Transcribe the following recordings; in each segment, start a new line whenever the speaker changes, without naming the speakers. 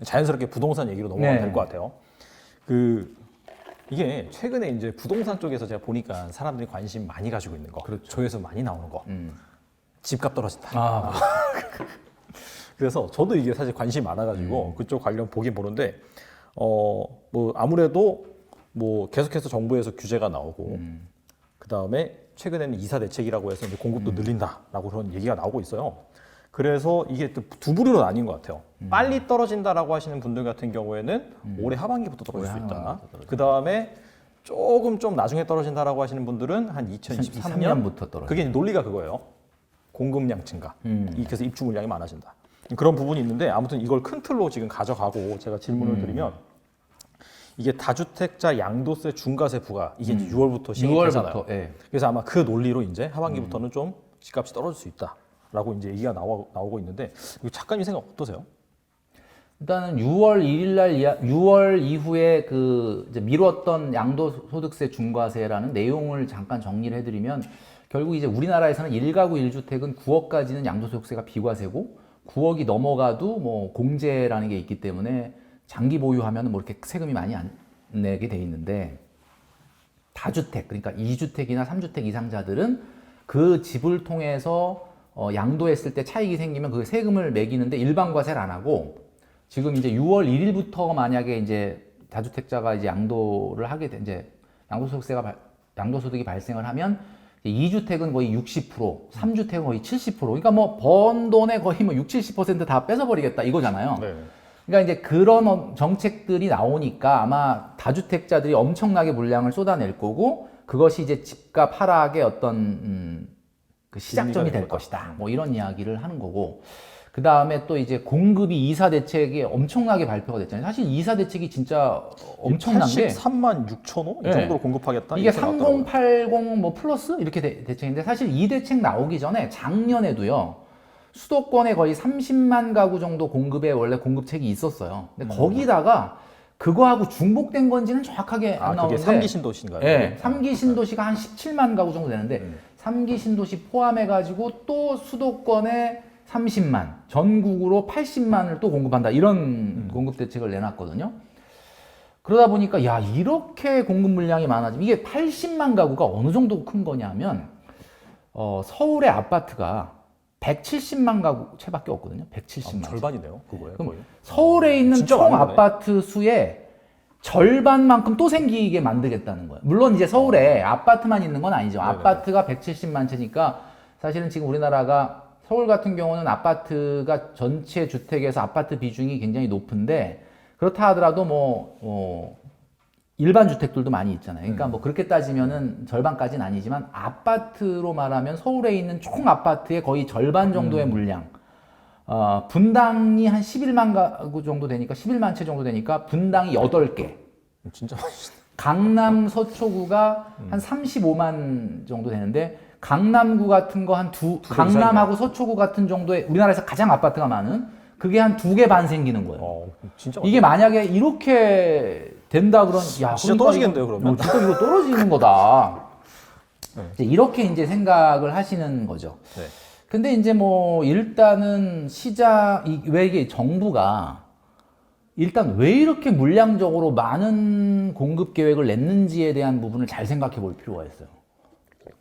자연스럽게 부동산 얘기로 넘어가면
네.
될 것 같아요. 이게 최근에 이제 부동산 쪽에서 제가 보니까 사람들이 관심 많이 가지고 있는 거,
그렇죠.
조회수 많이 나오는 거, 집값 떨어진다.
아,
그래서 저도 이게 사실 관심이 많아가지고 그쪽 관련 보긴 보는데, 뭐 아무래도 뭐 계속해서 정부에서 규제가 나오고, 그 다음에 최근에는 이사 대책이라고 해서 이제 공급도 늘린다라고 그런 얘기가 나오고 있어요. 그래서 이게 또 두 부류로 나뉜 것 같아요. 빨리 떨어진다라고 하시는 분들 같은 경우에는 올해 하반기부터 떨어질 수 있다. 그 다음에 조금 좀 나중에 떨어진다라고 하시는 분들은 한 2023년
부터 떨어져.
그게 논리가 그거예요. 공급량 증가. 그래서 입주 물량이 많아진다. 그런 부분이 있는데 아무튼 이걸 큰 틀로 지금 가져가고 제가 질문을 드리면 이게 다주택자 양도세 중과세 부과 이게 이제 6월부터 시행이 되잖아요.
예.
그래서 아마 그 논리로 이제 하반기부터는 좀 집값이 떨어질 수 있다라고 이제 얘기가 나오고 있는데 작가님 생각 어떠세요?
일단은 6월 1일 날 6월 이후에 그 이제 미뤘던 양도소득세 중과세라는 내용을 잠깐 정리를 해드리면 결국 이제 우리나라에서는 1가구 1주택은 9억까지는 양도소득세가 비과세고 9억이 넘어가도 뭐 공제라는 게 있기 때문에 장기 보유하면 뭐 이렇게 세금이 많이 안 내게 돼 있는데 다주택 그러니까 2주택이나 3주택 이상자들은 그 집을 통해서 양도했을 때 차익이 생기면 그 세금을 매기는데 일반과세를 안 하고 지금 이제 6월 1일부터 만약에 이제 다주택자가 이제 양도를 하게 된 이제 양도소득이 발생을 하면 2주택은 거의 60%, 3주택은 거의 70%. 그러니까 뭐 번 돈의 거의 뭐 60, 70%다 뺏어버리겠다 이거잖아요.
네.
그러니까 이제 그런 정책들이 나오니까 아마 다주택자들이 엄청나게 물량을 쏟아낼 거고 그것이 이제 집값 하락의 어떤 그 시작점이 될 것이다. 뭐 이런 이야기를 하는 거고. 그 다음에 또 이제 공급이 이사 대책이 엄청나게 발표가 됐잖아요. 사실 이사 대책이 진짜 엄청난 게
83만 6천 호? 이
네.
정도로 공급하겠다?
이게
이렇게 나왔더라고요.
3080 뭐 플러스 이렇게 대책인데 사실 이 대책 나오기 전에 작년에도요. 수도권에 거의 30만 가구 정도 공급에 원래 공급책이 있었어요. 근데 거기다가 그거하고 중복된 건지는 정확하게 안
그게
나오는데
3기 신도시인가요?
네, 3기 신도시가 한 17만 가구 정도 되는데 3기 신도시 포함해가지고 또 수도권에 30만, 전국으로 80만을 또 공급한다. 이런 공급 대책을 내놨거든요. 그러다 보니까 야 이렇게 공급 물량이 많아지면 이게 80만 가구가 어느 정도 큰 거냐면 서울의 아파트가 170만 가구 채밖에 없거든요. 170만.
절반이네요. 그거예요.
그럼
거의.
서울에 있는
진짜
총
많은 거네.
아파트 수의 절반만큼 또 생기게 만들겠다는 거예요. 물론 이제 서울에 아파트만 있는 건 아니죠.
네네.
아파트가 170만 채니까 사실은 지금 우리나라가 서울 같은 경우는 아파트가 전체 주택에서 아파트 비중이 굉장히 높은데 그렇다 하더라도 일반 주택들도 많이 있잖아요. 그러니까 뭐 그렇게 따지면은 절반까지는 아니지만 아파트로 말하면 서울에 있는 총 아파트의 거의 절반 정도의 물량. 분당이 한 11만 가구 정도 되니까 11만 채 정도 되니까 분당이 8개.
진짜 맛있다.
강남 서초구가 한 35만 정도 되는데 강남구 같은 거 강남하고 서초구 같은 정도의 우리나라에서 가장 아파트가 많은 그게 한 2개 반 생기는 거예요.
진짜
이게 만약에 이렇게 된다 그런 야
진짜
그러니까
떨어지겠는데요, 그러면?
진짜 이거 떨어지는 거다.
네.
이제 이렇게 이제 생각을 하시는 거죠.
네.
근데 이제 뭐 일단은 왜 이게 정부가 일단 왜 이렇게 물량적으로 많은 공급 계획을 냈는지에 대한 부분을 잘 생각해 볼 필요가 있어요.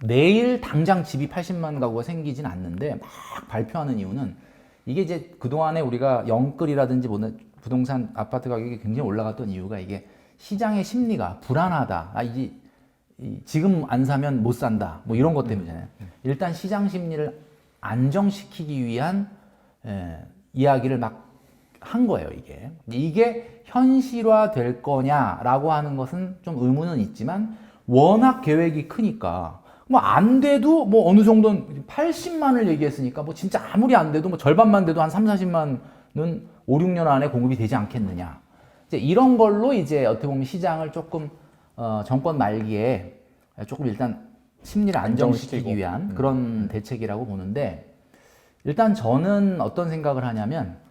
내일 당장 집이 80만 가구가 생기진 않는데 막 발표하는 이유는 이게 이제 그동안에 우리가 영끌이라든지 부동산 아파트 가격이 굉장히 올라갔던 이유가 이게 시장의 심리가 불안하다. 지금 안 사면 못 산다. 뭐 이런 것 때문이잖아요. 일단 시장 심리를 안정시키기 위한 이야기를 막 한 거예요, 이게. 이게 현실화 될 거냐라고 하는 것은 좀 의문은 있지만 워낙 계획이 크니까 뭐 안 돼도 뭐 어느 정도는 80만을 얘기했으니까 뭐 진짜 아무리 안 돼도 뭐 절반만 돼도 한 3, 40만은 5, 6년 안에 공급이 되지 않겠느냐. 이제 이런 걸로 이제 어떻게 보면 시장을 조금 정권 말기에 조금 일단 심리를 안정시키기 위한 그런 대책이라고 보는데 일단 저는 어떤 생각을 하냐면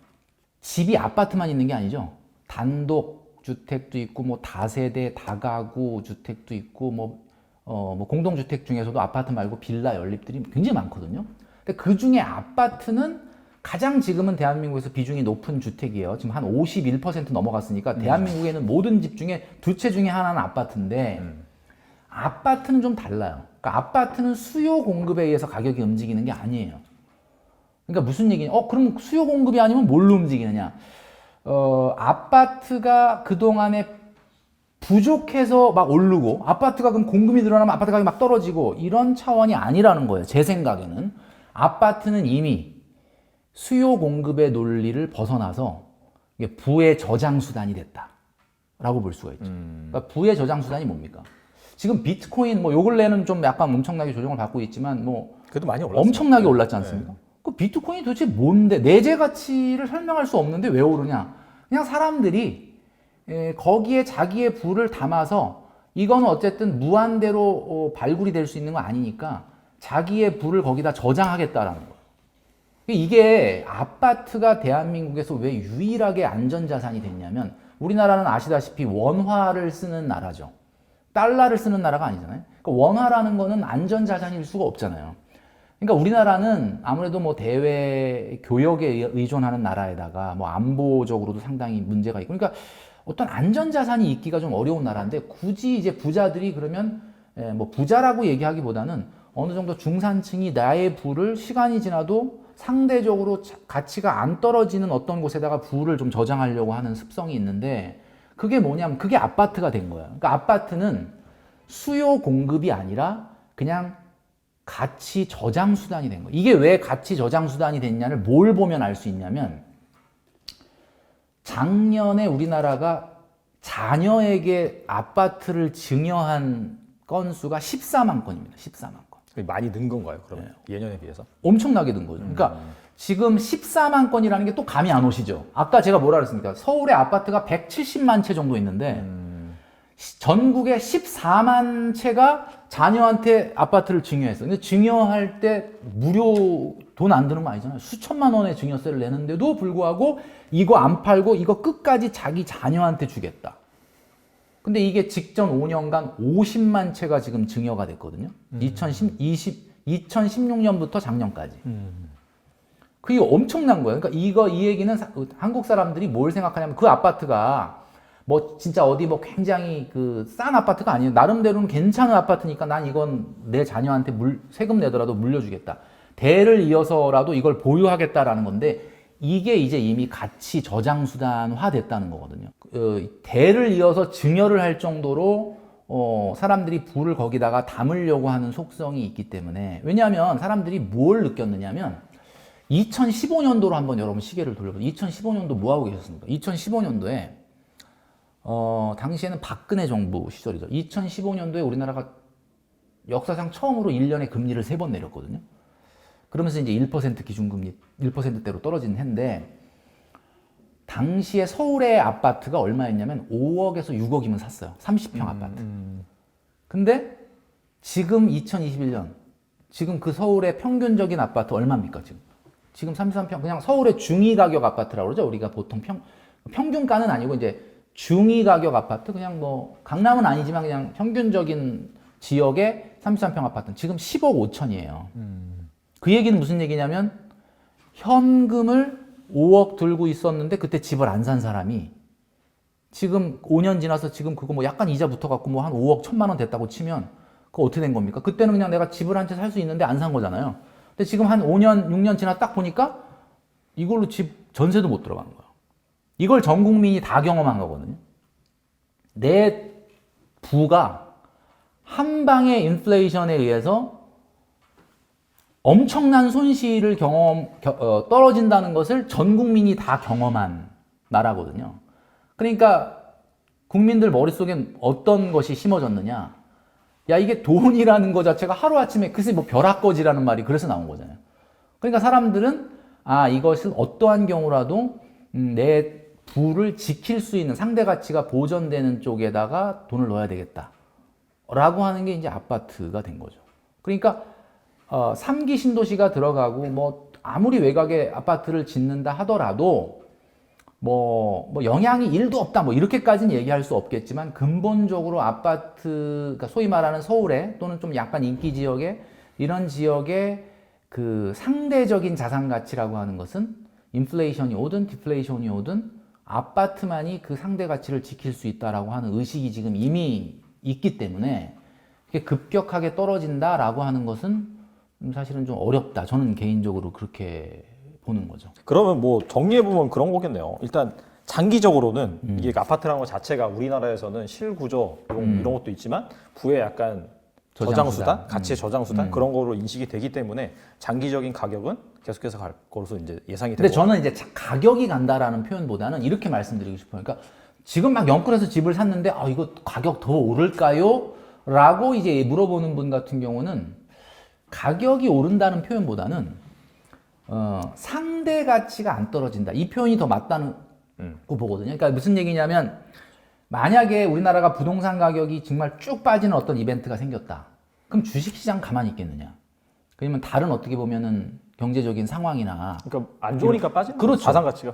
집이 아파트만 있는 게 아니죠. 단독 주택도 있고 뭐 다세대 다가구 주택도 있고 뭐 공동주택 중에서도 아파트 말고 빌라 연립들이 굉장히 많거든요. 근데 그 중에 아파트는 가장 지금은 대한민국에서 비중이 높은 주택이에요. 지금 한 51% 넘어갔으니까 대한민국에는 모든 집 중에 두 채 중에 하나는 아파트인데 아파트는 좀 달라요. 그러니까 아파트는 수요 공급에 의해서 가격이 움직이는 게 아니에요. 그러니까 무슨 얘기냐? 그럼 수요 공급이 아니면 뭘로 움직이느냐? 아파트가 그동안에 부족해서 막 오르고 아파트가 그럼 공급이 늘어나면 아파트 가격이 막 떨어지고 이런 차원이 아니라는 거예요. 제 생각에는 아파트는 이미 수요 공급의 논리를 벗어나서 이게 부의 저장 수단이 됐다라고 볼 수가 있죠. 그러니까 부의 저장 수단이 뭡니까? 지금 비트코인 뭐 요 근래는 좀 약간 엄청나게 조정을 받고 있지만 뭐
그래도 많이 올랐어요.
엄청나게 올랐지 않습니까? 그 비트코인이 도대체 뭔데? 내재 가치를 설명할 수 없는데 왜 오르냐? 그냥 사람들이 거기에 자기의 부를 담아서 이거는 어쨌든 무한대로 발굴이 될 수 있는 거 아니니까 자기의 부를 거기다 저장하겠다라는 거예요. 이게 아파트가 대한민국에서 왜 유일하게 안전자산이 됐냐면 우리나라는 아시다시피 원화를 쓰는 나라죠. 달러를 쓰는 나라가 아니잖아요. 그러니까 원화라는 거는 안전자산일 수가 없잖아요. 그러니까 우리나라는 아무래도 뭐 대외 교역에 의존하는 나라에다가 뭐 안보적으로도 상당히 문제가 있고 그러니까 어떤 안전자산이 있기가 좀 어려운 나라인데 굳이 이제 부자들이 그러면 뭐 부자라고 얘기하기보다는 어느 정도 중산층이 나의 부를 시간이 지나도 상대적으로 가치가 안 떨어지는 어떤 곳에다가 부를 좀 저장하려고 하는 습성이 있는데 그게 뭐냐면 그게 아파트가 된 거예요. 그러니까 아파트는 수요 공급이 아니라 그냥 가치 저장 수단이 된 거예요. 이게 왜 가치 저장 수단이 됐냐를 뭘 보면 알 수 있냐면 작년에 우리나라가 자녀에게 아파트를 증여한 건수가 14만 건입니다. 14만 건.
많이 는 건가요? 그러면 예년에 비해서?
엄청나게 는 거죠. 그러니까 지금 14만 건이라는 게 또 감이 안 오시죠? 아까 제가 뭐라 그랬습니까? 서울에 아파트가 170만 채 정도 있는데 전국에 14만 채가 자녀한테 아파트를 증여했어요. 근데 증여할 때 무료 돈 안 드는 거 아니잖아요. 수천만 원의 증여세를 내는데도 불구하고 이거 안 팔고 이거 끝까지 자기 자녀한테 주겠다. 근데 이게 직전 5년간 50만 채가 지금 증여가 됐거든요. 2016년부터 작년까지. 그게 엄청난 거예요. 그러니까 이 얘기는 한국 사람들이 뭘 생각하냐면 그 아파트가 뭐 진짜 어디 뭐 굉장히 그 싼 아파트가 아니에요. 나름대로는 괜찮은 아파트니까 난 이건 내 자녀한테 세금 내더라도 물려주겠다. 대를 이어서라도 이걸 보유하겠다라는 건데 이게 이제 이미 가치 저장 수단화 됐다는 거거든요. 대를 이어서 증여를 할 정도로 사람들이 부를 거기다가 담으려고 하는 속성이 있기 때문에 왜냐하면 사람들이 뭘 느꼈느냐면 2015년도로 한번 여러분 시계를 돌려보세요. 2015년도 뭐 하고 계셨습니까? 2015년도에 당시에는 박근혜 정부 시절이죠. 2015년도에 우리나라가 역사상 처음으로 1년에 금리를 3번 내렸거든요. 그러면서 이제 1% 기준금리 1%대로 떨어지는 해인데 당시에 서울의 아파트가 얼마였냐면 5억에서 6억이면 샀어요. 30평 아파트. 근데 지금 2021년 지금 그 서울의 평균적인 아파트 얼마입니까? 지금 33평 그냥 서울의 중위 가격 아파트라고 그러죠. 우리가 보통 평균가는 아니고 이제 중위 가격 아파트 그냥 뭐 강남은 아니지만 그냥 평균적인 지역의 33평 아파트는 지금 10억 5천이에요. 그 얘기는 무슨 얘기냐면 현금을 5억 들고 있었는데 그때 집을 안 산 사람이 지금 5년 지나서 지금 그거 뭐 약간 이자 붙어갖고 뭐 한 5억 1천만 원 됐다고 치면 그거 어떻게 된 겁니까? 그때는 그냥 내가 집을 한 채 살 수 있는데 안 산 거잖아요. 근데 지금 한 5년, 6년 지나 딱 보니까 이걸로 집 전세도 못 들어간 거야. 이걸 전 국민이 다 경험한 거거든요. 내 부가 한 방의 인플레이션에 의해서 엄청난 손실을 떨어진다는 것을 전 국민이 다 경험한 나라거든요. 그러니까 국민들 머릿속엔 어떤 것이 심어졌느냐. 야, 이게 돈이라는 거 자체가 하루아침에 글쎄 뭐 벼락거지라는 말이 그래서 나온 거잖아요. 그러니까 사람들은 이것을 어떠한 경우라도 내 부를 지킬 수 있는 상대 가치가 보전되는 쪽에다가 돈을 넣어야 되겠다. 라고 하는 게 이제 아파트가 된 거죠. 그러니까 3기 신도시가 들어가고 뭐 아무리 외곽에 아파트를 짓는다 하더라도 뭐 영향이 1도 없다 뭐 이렇게까지는 얘기할 수 없겠지만 근본적으로 아파트 그러니까 소위 말하는 서울에 또는 좀 약간 인기 지역에 이런 지역에 그 상대적인 자산 가치라고 하는 것은 인플레이션이 오든 디플레이션이 오든 아파트만이 그 상대 가치를 지킬 수 있다라고 하는 의식이 지금 이미 있기 때문에 그게 급격하게 떨어진다라고 하는 것은 사실은 좀 어렵다. 저는 개인적으로 그렇게 보는 거죠.
그러면 뭐 정리해보면 그런 거겠네요. 일단 장기적으로는 이게 아파트라는 것 자체가 우리나라에서는 실구조 이런 것도 있지만 부의 약간 저장수단, 가치의 저장수단 그런 거로 인식이 되기 때문에 장기적인 가격은 계속해서 갈 것으로 이제 예상이 되고.
근데 저는 이제 가격이 간다라는 표현보다는 이렇게 말씀드리고 싶어요. 그러니까 지금 막 영끌에서 집을 샀는데 아 이거 가격 더 오를까요? 라고 이제 물어보는 분 같은 경우는 가격이 오른다는 표현보다는 상대 가치가 안 떨어진다. 이 표현이 더 맞다는 거 보거든요. 그러니까 무슨 얘기냐면 만약에 우리나라가 부동산 가격이 정말 쭉 빠지는 어떤 이벤트가 생겼다. 그럼 주식시장 가만히 있겠느냐? 그러면 다른 어떻게 보면은 경제적인 상황이나
그러니까 안 좋으니까 빠지는
그렇죠.
자산 가치가.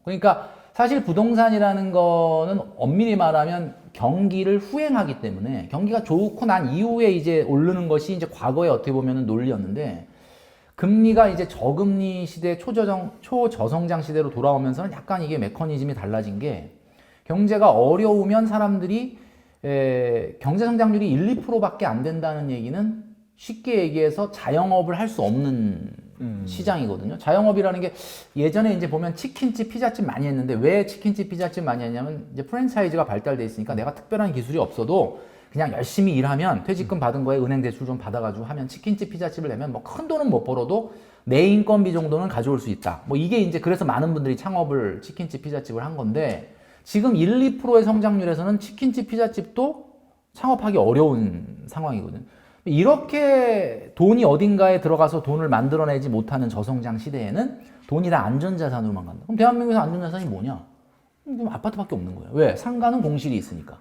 그러니까 사실 부동산이라는 거는 엄밀히 말하면 경기를 후행하기 때문에 경기가 좋고 난 이후에 이제 오르는 것이 이제 과거에 어떻게 보면은 논리였는데 금리가 이제 저금리 시대 초저성장 시대로 돌아오면서는 약간 이게 메커니즘이 달라진 게 경제가 어려우면 사람들이 경제 성장률이 1, 2%밖에 안 된다는 얘기는 쉽게 얘기해서 자영업을 할 수 없는 시장이거든요. 자영업이라는 게 예전에 이제 보면 치킨집, 피자집 많이 했는데 왜 치킨집, 피자집 많이 했냐면 이제 프랜차이즈가 발달돼 있으니까 내가 특별한 기술이 없어도 그냥 열심히 일하면 퇴직금 받은 거에 은행 대출 좀 받아가지고 하면 치킨집, 피자집을 내면 뭐 큰 돈은 못 벌어도 내 인건비 정도는 가져올 수 있다. 뭐 이게 이제 그래서 많은 분들이 창업을 치킨집, 피자집을 한 건데 지금 1, 2%의 성장률에서는 치킨집, 피자집도 창업하기 어려운 상황이거든요. 이렇게 돈이 어딘가에 들어가서 돈을 만들어내지 못하는 저성장 시대에는 돈이 다 안전자산으로만 간다. 그럼 대한민국에서 안전자산이 뭐냐? 그럼 아파트밖에 없는 거예요. 왜? 상가는 공실이 있으니까.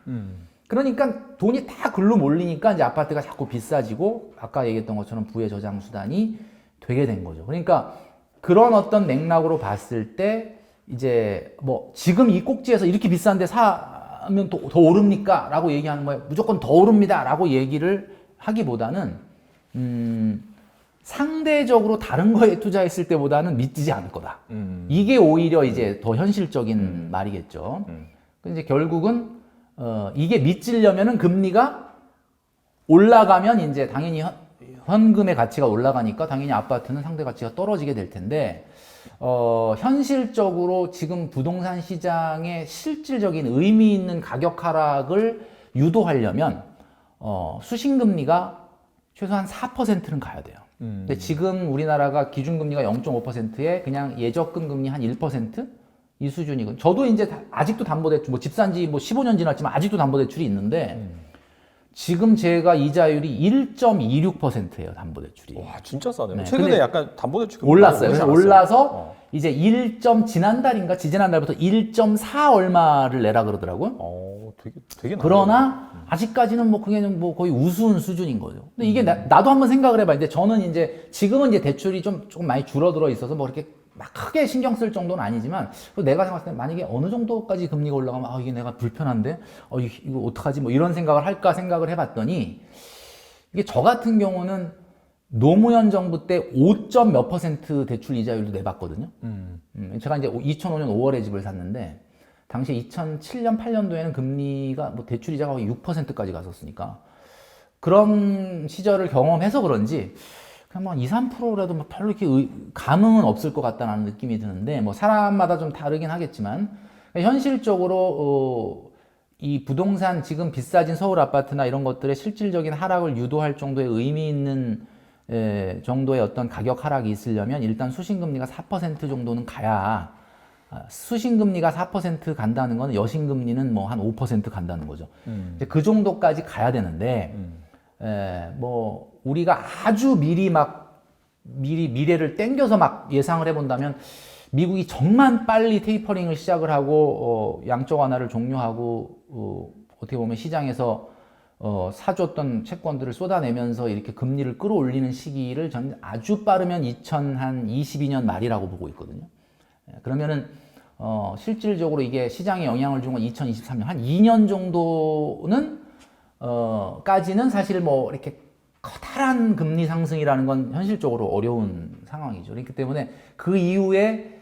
그러니까 돈이 다 글로 몰리니까 이제 아파트가 자꾸 비싸지고 아까 얘기했던 것처럼 부의 저장 수단이 되게 된 거죠. 그러니까 그런 어떤 맥락으로 봤을 때 이제 뭐 지금 이 꼭지에서 이렇게 비싼데 사면 더 오릅니까? 라고 얘기하는 거예요. 무조건 더 오릅니다. 라고 얘기를 하기보다는 상대적으로 다른 거에 투자했을 때보다는 미치지 않을 거다. 이게 오히려 이제 더 현실적인 말이겠죠. 근데 이제 결국은 이게 미치려면은 금리가 올라가면 이제 당연히 현금의 가치가 올라가니까 당연히 아파트는 상대 가치가 떨어지게 될 텐데 현실적으로 지금 부동산 시장의 실질적인 의미 있는 가격 하락을 유도하려면 수신금리가 최소한 4%는 가야 돼요. 근데 지금 우리나라가 기준금리가 0.5%에 그냥 예적금 금리 한 1%? 이 수준이거든요. 저도 이제 아직도 담보대출, 뭐 집산지 뭐 15년 지났지만 아직도 담보대출이 있는데 지금 제가 이자율이 1.26%예요, 담보대출이.
와, 진짜 싸네요.
네,
최근에
근데
약간 담보대출
올랐어요. 그래서 올라서
어.
이제 지난달인가 지지난달부터 1.4 얼마를 내라 그러더라고요.
되게
그러나 아직까지는 뭐 그게 뭐 거의 우스운 수준인 거죠. 근데 이게 나도 한번 생각을 해봐. 이제 저는 이제 지금은 이제 대출이 조금 많이 줄어들어 있어서 뭐 이렇게 막 크게 신경 쓸 정도는 아니지만 내가 생각했을 때 만약에 어느 정도까지 금리가 올라가면 이게 내가 불편한데 이거 어떡하지 뭐 이런 생각을 할까 생각을 해봤더니 이게 저 같은 경우는 노무현 정부 때 5점 몇 % 대출 이자율도 내봤거든요. 제가 이제 2005년 5월에 집을 샀는데 당시 2007년 8년도에는 금리가 뭐 대출 이자가 거의 6%까지 갔었으니까 그런 시절을 경험해서 그런지 그냥 뭐 2, 3%라도 뭐 별로 이렇게 감흥은 없을 것 같다는 느낌이 드는데 뭐 사람마다 좀 다르긴 하겠지만 현실적으로 이 부동산 지금 비싸진 서울 아파트나 이런 것들의 실질적인 하락을 유도할 정도의 의미 있는 정도의 어떤 가격 하락이 있으려면 일단 수신금리가 4% 정도는 가야 수신금리가 4% 간다는 건 여신금리는 뭐 한 5% 간다는 거죠. 이제 그 정도까지 가야 되는데 뭐 우리가 아주 미래를 땡겨서 막 예상을 해본다면 미국이 정말 빨리 테이퍼링을 시작을 하고 양적 완화를 종료하고 어떻게 보면 시장에서 사줬던 채권들을 쏟아내면서 이렇게 금리를 끌어올리는 시기를 저는 아주 빠르면 2022년 말이라고 보고 있거든요. 그러면은 실질적으로 이게 시장에 영향을 준 건 2023년 한 2년 정도는 까지는 사실 뭐 이렇게 활발한 금리 상승이라는 건 현실적으로 어려운 상황이죠. 그렇기 때문에 그 이후에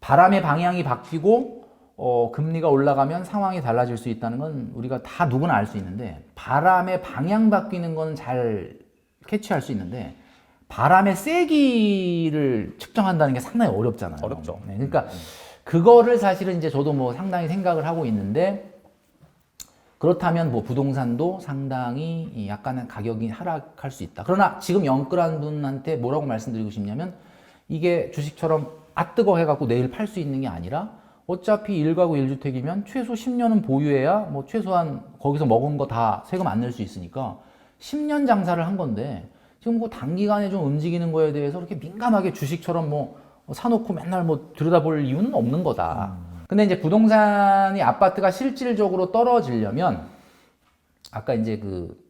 바람의 방향이 바뀌고 금리가 올라가면 상황이 달라질 수 있다는 건 우리가 다 누구나 알 수 있는데, 바람의 방향 바뀌는 건 잘 캐치할 수 있는데 바람의 세기를 측정한다는 게 상당히 어렵잖아요.
어렵죠.
네, 그러니까 그거를 사실은 이제 저도 뭐 상당히 생각을 하고 있는데, 그렇다면 뭐 부동산도 상당히 약간은 가격이 하락할 수 있다. 그러나 지금 영끌한 분한테 뭐라고 말씀드리고 싶냐면, 이게 주식처럼 뜨거 해갖고 내일 팔 수 있는 게 아니라 어차피 1가구 1주택이면 최소 10년은 보유해야 뭐 최소한 거기서 먹은 거 다 세금 안 낼 수 있으니까 10년 장사를 한 건데, 지금 그 단기간에 좀 움직이는 거에 대해서 그렇게 민감하게 주식처럼 뭐 사놓고 맨날 뭐 들여다볼 이유는 없는 거다. 근데 이제 부동산이, 아파트가 실질적으로 떨어지려면, 아까 이제 그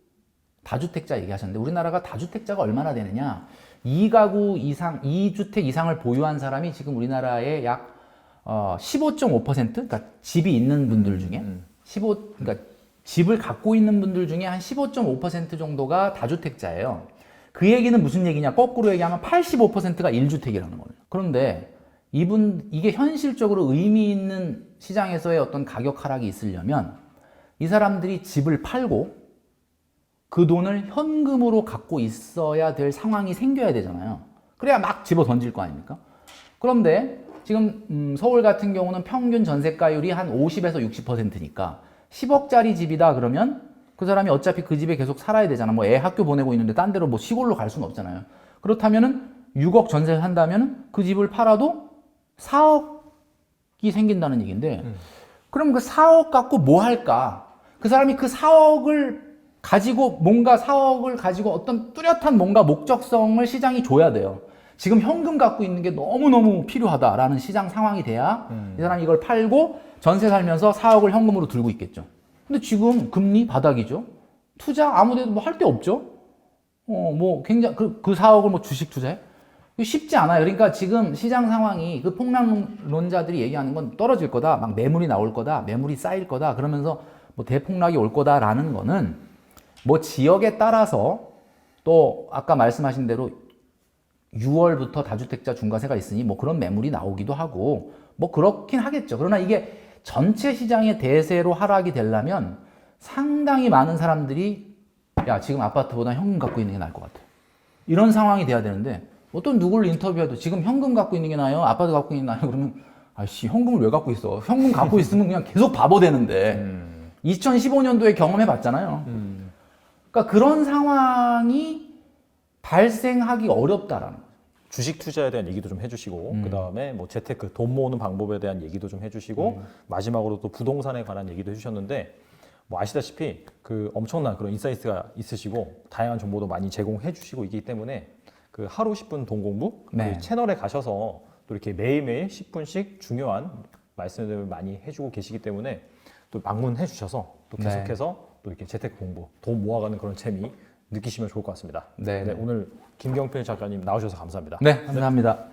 다주택자 얘기하셨는데, 우리나라가 다주택자가 얼마나 되느냐? 2가구 이상, 2주택 이상을 보유한 사람이 지금 우리나라의 약 15.5%? 그러니까 집이 있는 분들 중에 그러니까 집을 갖고 있는 분들 중에 한 15.5% 정도가 다주택자예요. 그 얘기는 무슨 얘기냐? 거꾸로 얘기하면 85%가 1주택이라는 거예요. 그런데 이게 현실적으로 의미 있는 시장에서의 어떤 가격 하락이 있으려면 이 사람들이 집을 팔고 그 돈을 현금으로 갖고 있어야 될 상황이 생겨야 되잖아요. 그래야 막 집어 던질 거 아닙니까? 그런데 지금 서울 같은 경우는 평균 전세가율이 한 50에서 60%니까 10억짜리 집이다 그러면 그 사람이 어차피 그 집에 계속 살아야 되잖아. 뭐 애 학교 보내고 있는데 딴 데로 뭐 시골로 갈 수는 없잖아요. 그렇다면은 6억 전세를 한다면은 그 집을 팔아도 4억이 생긴다는 얘기인데, 그럼 그 4억 갖고 뭐 할까? 그 사람이 그 4억을 가지고 뭔가 4억을 가지고 어떤 뚜렷한 뭔가 목적성을 시장이 줘야 돼요. 지금 현금 갖고 있는 게 너무너무 필요하다라는 시장 상황이 돼야 이 사람이 이걸 팔고 전세 살면서 4억을 현금으로 들고 있겠죠. 근데 지금 금리 바닥이죠. 투자 아무데도 뭐 할 데 없죠. 뭐 굉장히 그 4억을 뭐 주식 투자해? 쉽지 않아요. 그러니까 지금 시장 상황이, 그 폭락론자들이 얘기하는 건 떨어질 거다, 막 매물이 나올 거다, 매물이 쌓일 거다, 그러면서 뭐 대폭락이 올 거다라는 거는 뭐 지역에 따라서, 또 아까 말씀하신 대로 6월부터 다주택자 중과세가 있으니 뭐 그런 매물이 나오기도 하고 뭐 그렇긴 하겠죠. 그러나 이게 전체 시장의 대세로 하락이 되려면 상당히 많은 사람들이 야, 지금 아파트보다 현금 갖고 있는 게 나을 것 같아, 이런 상황이 돼야 되는데, 어떤 누구를 인터뷰해도 지금 현금 갖고 있는 게 나아요? 아파트 갖고 있는 게 나아요? 그러면 아이씨, 현금을 왜 갖고 있어? 현금 갖고 있으면 그냥 계속 바보 되는데 2015년도에 경험해 봤잖아요. 그러니까 그런 상황이 발생하기 어렵다라는 거죠.
주식 투자에 대한 얘기도 좀 해주시고, 그 다음에 뭐 재테크, 돈 모으는 방법에 대한 얘기도 좀 해주시고, 마지막으로 또 부동산에 관한 얘기도 해주셨는데, 뭐 아시다시피 그 엄청난 그런 인사이트가 있으시고 다양한 정보도 많이 제공해 주시고 있기 때문에 그 하루 10분 돈 공부
네.
그 채널에 가셔서 또 이렇게 매일매일 10분씩 중요한 말씀들을 많이 해주고 계시기 때문에 또 방문해 주셔서 또 계속해서 또 이렇게 재테크 공부, 돈 모아가는 그런 재미 느끼시면 좋을 것 같습니다.
네.
오늘 김경필 작가님 나오셔서 감사합니다.
네, 감사합니다.